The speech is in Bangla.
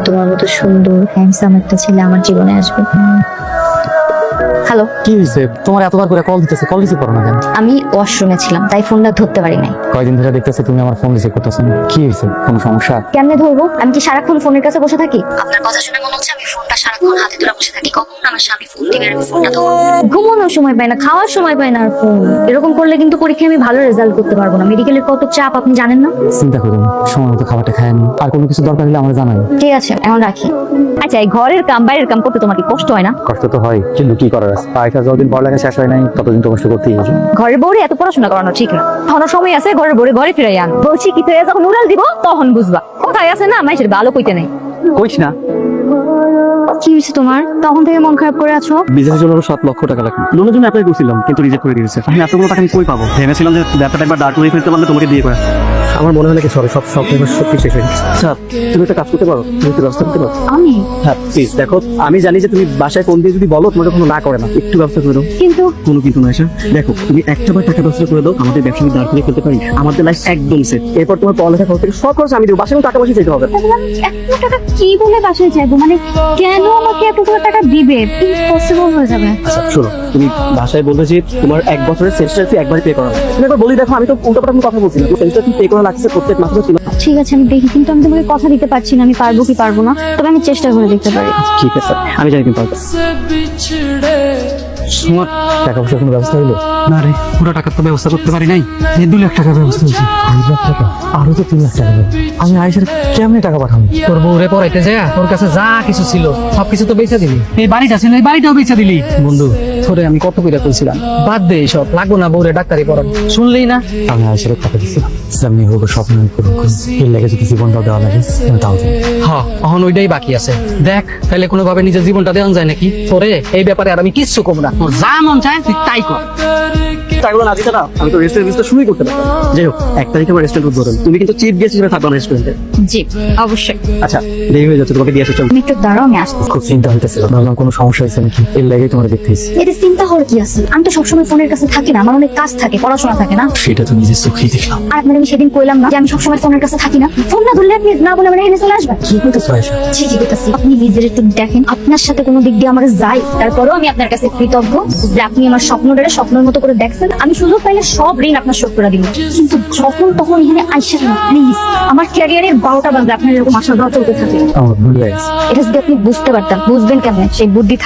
তোমার মতো সুন্দর হ্যান্ডসাম একটা ছেলে আমার জীবনে আসবে। হ্যালো, কি হয়েছে? তোমার এতবার করে কল দিতেছে, কল রিসিভ করো না কেন? আমি ওয়াশরুমে ছিলাম তাই ফোনটা ধরতে পারি নাই। কয়দিন ধরে দেখতেছি তুমি আমার ফোন রিসিভ করতেছো না, কি হয়েছে? কোনো সমস্যা? কেমনে ধরবো? আমি কি সারাক্ষণ ফোনের কাছে বসে থাকি? আপনার কথা শুনে মনে হচ্ছে আমি ফোনটা সারাক্ষণ হাতে ধরে বসে থাকি। কখন আমার স্বামী ফোন দিবে আর আমি ফোনটা ধরবো? ঘুমানোর সময় পাই না, খাওয়ার সময় পাই না আর ফোন। এরকম করলে কিন্তু পরীক্ষায় আমি ভালো রেজাল্ট করতে পারবো না। মেডিকেলের কত চাপ আপনি জানেন না? চিন্তা করুন, সময় মতো খাবারটা খায় নি। আর কোনো কিছু দরকার হলে আমার জানাই। ঠিক আছে, এখন রাখি। আচ্ছা, এই ঘরের কাম বাইরের কাম করতে তোমার কি কষ্ট হয় না? কষ্ট তো হয়, কিন্তু কি করার আছে? পায়টা যতদিন পড়ালেখা শেষ হয় নাই ততদিন তো কষ্ট করতেই হবে। ঘরের বউরে এত পড়াশোনা করানো ঠিক না। এখনো সময় আছে, ঘরের বউরে ঘরে ফিরাই আন। বলছি কি, তুই যখন উড়াল দিব তখন বুঝবা। কোথায় আছে না মাইসের ভালো কইতে নেই। কইস না কি হয়েছে তোমার? তখন থেকে মন খারাপ করে আছো? বিজনেসের জন্য 7 লক্ষ টাকা লাগবে। লোনের জন্য অ্যাপ্লাই করছিলাম কিন্তু রিজেক্ট করে দিয়েছে। আমি এতগুলো টাকা আমি কই পাবো? ভেবেছিলাম যে ব্যবসাটা একবার দাঁড় করিয়ে ফেলতে পারলে তোমাকে দিয়ে করে। আমার মনে হয় নাকি সব সত্যি শেষ হয়ে গেছে। আচ্ছা, তুমি একটা কাজ করতে পারো, তুমি একটু ব্যবস্থা করতে পারো? আমি? হ্যাঁ প্লিজ দেখো, আমি জানি যে তুমি বাসায় ফোন দিয়ে যদি বলো তোমাকে কোনো না করে না, একটু ব্যবস্থা করে দাও। কিন্তু কোনো কিন্তু নয় স্যার, দেখো তুমি একটাবার টাকা ব্যবস্থা করে দাও, আমাদের ব্যবসা আমি দাঁড় করে ফেলতে পারি, আমাদের লাইফ একদম সেট। এরপর তোমার পড়ালেখা খরচ থেকে সব খরচ আমি দেবো, বাসায় কোনো টাকা পয়সা চাইতে হবে না। এত টাকা কি বলে বাসায় চাইবো? মানে কেন আমাকে এতগুলো টাকা দিবে? ইম্পসিবল হয়ে যাবে। আচ্ছা শোনো, তুমি বাসায় বলবে যে তোমার 1 বছরের সেমিস্টার ফি একবারই পে করা হবে। তুমি একবার বলি দেখো, আমি তো উল্টাপাল্টা কোনো কথা বলছি না, সেমিস্টার ফি পে করা লাগছে প্রত্যেক মাসে। ঠিক আছে, আমি দেখি, কিন্তু আমি তোমাকে কথা দিতে পারছি না আমি পারবো কি পারবো না। তবে আমি চেষ্টা করে দেখতে পারি। ঠিক আছে, আমি জানি তুমি পারবে। তোমার টাকা পয়সার কোনো ব্যবস্থা হইলো? না রে, পুরো টাকার তো ব্যবস্থা করতে পারি নাই। 2 লাখ টাকার ব্যবস্থা হয়েছে। 2 লাখ টাকা? আরো তো 3 লাখ টাকা লাগবে। আমি আয়েশার কেমনে টাকা পাঠাবো? তোর বউরে পড়াইতে যায় তোর কাছে যা কিছু ছিল সবকিছু তো বেচা দিলি। এই বাড়িটা ছিল, এই বাড়িটাও বেচা দিলি। বন্ধু, তোরে আমি কত কইরা কইছিলাম বাদ দে এইসব, লাগবো না বউরে ডাক্তারি পড়ান, শুনলেই না। আমি আয়েশার টাকা দিচ্ছিলাম, সামনে হোক স্বপ্ন পূরণ করি। এর লাগে যদি জীবনটাও দেওয়া লাগে তাও দেব। হ্যাঁ, এখন ওইটাই বাকি আছে। দেখ তাহলে কোনোভাবে নিজের জীবনটা দেওয়া যায় নাকি। তোরে এই ব্যাপারে আর আমি কিচ্ছু কম না, তোর যা মন চায় তুই তাই কর। টাকাগুলো না দিতে না, আমি তো রেস্টুরেন্ট বিজনেস শুরুই করতে পারতাম। যাই হোক, 1 তারিখে আমার রেস্টুরেন্ট উদ্বোধন, তুমি কিন্তু চিফ গেস্ট হিসেবে থাকবে রেস্টুরেন্টে। জি অবশ্যই। আচ্ছা, দেরি হয়ে যাচ্ছে, তোমাকে দিয়ে আসতে চল। তুমি একটু দাঁড়াও, আমি আসছি। খুব চিন্তা হইতেছিল, ভাবলাম কোনো সমস্যা হয়েছে নাকি, এর লাগেই তোমার দেখতে এসেছি। এটা চিন্তা হওয়ার কি আছে? আমি তো সবসময় ফোনের কাছে থাকি না, আমার অনেক কাজ থাকে, পড়াশোনা থাকে না। সেটা তো নিজের চোখেই দেখলাম। আর আপনার আমি সেদিন কইলাম না যে আমি সবসময় ফোনের কাছে থাকি না? ফোন না ধরলে আপনি না বলে আমার এখানে চলে আসবেন? কি করতেছো আয়েশা? ঠিকই করতেছি। আপনি নিজের একটু দেখেন, আপনার সাথে কোনো দিক দিয়ে আমার যাই, তারপরেও আমি আপনার কাছে কৃতজ্ঞ যে আপনি আমার স্বপ্নটারে স্বপ্নের মতো করে দেখছেন। আমি সুযোগ পাইলে সব ঋণ আপনার শোধ করে দিব, কিন্তু যখন তখন এখানে আইসেন না প্লিজ। আমার ক্যারিয়ারের 12টা বাজবে আপনার এরকম আশা দেওয়া চলতে থাকে। আমার ভুল হয়ে গেছে। এটা যদি আপনি বুঝতে পারতেন, বুঝবেন কেমন সেই বুদ্ধি থাকতো।